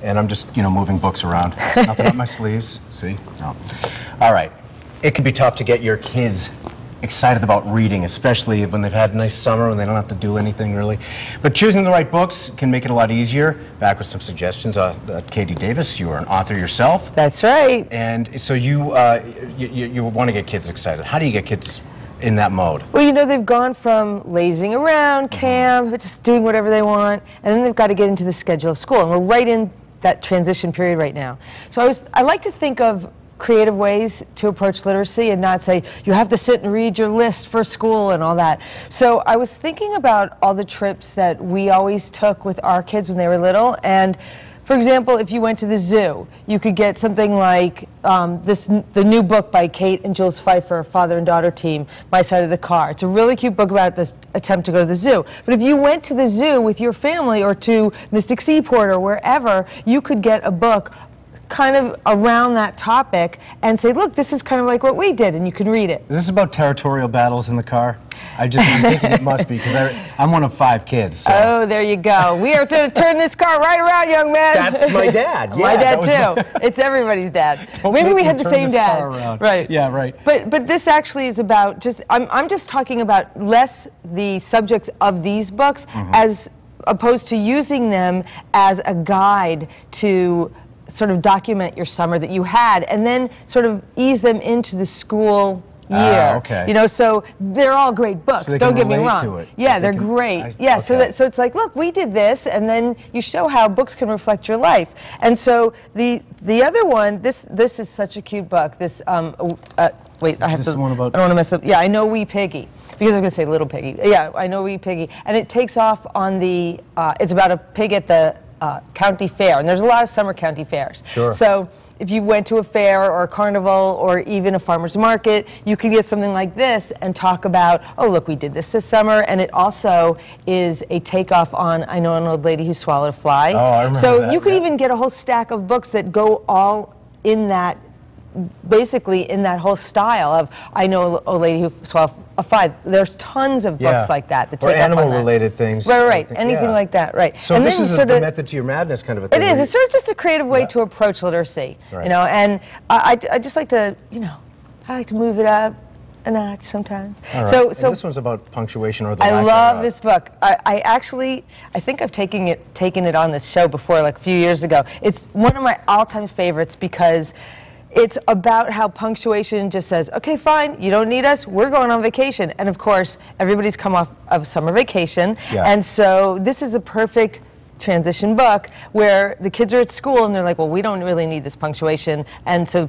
and I'm just, you know, moving books around. Nothing up my sleeves. See? No. All right. It can be tough to get your kids excited about reading, especially when they've had a nice summer and they don't have to do anything really. But choosing the right books can make it a lot easier. Back with some suggestions. Katie Davis, you are an author yourself. That's right. And so you want to get kids excited. How do you get kids in that mode? Well, you know, they've gone from lazing around, camp, just doing whatever they want, and then they've got to get into the schedule of school. And we're right in that transition period right now. So I like to think of creative ways to approach literacy and not say, you have to sit and read your list for school and all that. So I was thinking about all the trips that we always took with our kids when they were little. And for example, if you went to the zoo, you could get something like the new book by Kate and Jules Pfeiffer, father and daughter team, My Side of the Car. It's a really cute book about this attempt to go to the zoo. But if you went to the zoo with your family or to Mystic Seaport or wherever, you could get a book kind of around that topic and say, look, this is kind of like what we did, and you can read it. Is this about territorial battles in the car? I'm thinking it must be, because I'm one of 5 kids. So. Oh, there you go. We are to turn this car right around, young man. That's my dad. Yeah, my dad too. It's everybody's dad. Maybe we had the same dad. Right. Yeah, right. But this actually is about just, I'm just talking about less the subjects of these books as opposed to using them as a guide to sort of document your summer that you had, and then sort of ease them into the school year. Okay. You know, so they're all great books. So don't get me relate wrm. to it. Yeah, they're great. Yeah, okay. so it's like, look, we did this, and then you show how books can reflect your life. And so the other one, this is such a cute book. This wait, I have to. One about? I don't want to mess up. Yeah, I Know Wee Piggy, because I was going to say Little Piggy. Yeah, I Know Wee Piggy, and it takes off on the. It's about a pig at the county fair, and there's a lot of summer county fairs. Sure. So if you went to a fair or a carnival or even a farmer's market, you could get something like this and talk about, oh, look, we did this summer, and it also is a takeoff on I Know an Old Lady Who Swallowed a Fly. Oh, I remember so that, you could even get a whole stack of books that go all in that, basically in that whole style of I Know a Lady Who Swallowed a Fly. There's tons of books like that. That or take animal-related things. Right, anything like that, right. So and this then is a method to your madness kind of a thing. It is. It's sort of just a creative way to approach literacy, you know, and I just like to, you know, I like to move it up a notch sometimes. All right. So and this one's about punctuation or the I lack love thereof. this book. I think I've taken it on this show before, like a few years ago. It's one of my all-time favorites because it's about how punctuation just says, okay, fine, you don't need us, we're going on vacation. And of course, everybody's come off of summer vacation. Yeah. And so this is a perfect transition book where the kids are at school and they're like, well, we don't really need this punctuation. And so the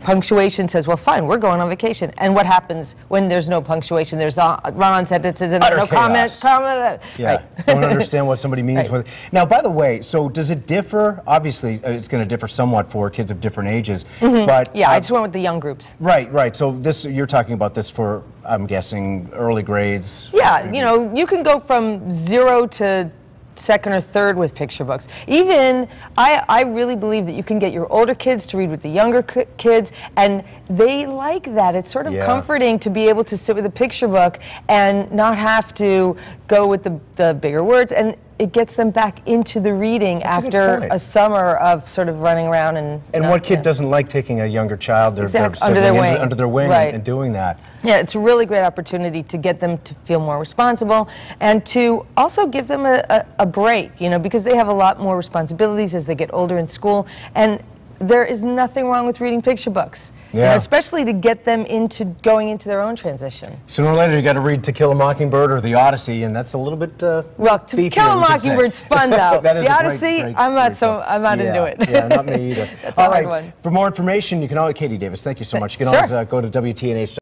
punctuation says, well, fine, we're going on vacation. And what happens when there's no punctuation? There's run-on sentences and no comment. Yeah, right. Don't understand what somebody means. With now, by the way, so does it differ? Obviously, it's going to differ somewhat for kids of different ages. But yeah, I just went with the young groups. Right. So this, you're talking about this for, I'm guessing, early grades. Yeah, you know, you can go from 0 to second or third with picture books. Even, I really believe that you can get your older kids to read with the younger kids, and they like that. It's sort of comforting to be able to sit with a picture book and not have to go with the bigger words, and it gets them back into the reading after a summer of sort of running around and what kid doesn't like taking a younger child under their wing and doing that? Yeah, it's a really great opportunity to get them to feel more responsible and to also give them a break, you know, because they have a lot more responsibilities as they get older in school, and there is nothing wrong with reading picture books, you know, especially to get them into going into their own transition. Sooner or later, you got to read To Kill a Mockingbird or The Odyssey, and that's a little bit well, To Kill a Mockingbird's fun though. The Odyssey, great I'm not into it. Yeah, not me either. That's a hard one. For more information, you can always, Katie Davis, thank you so much. You can always go to WTNH.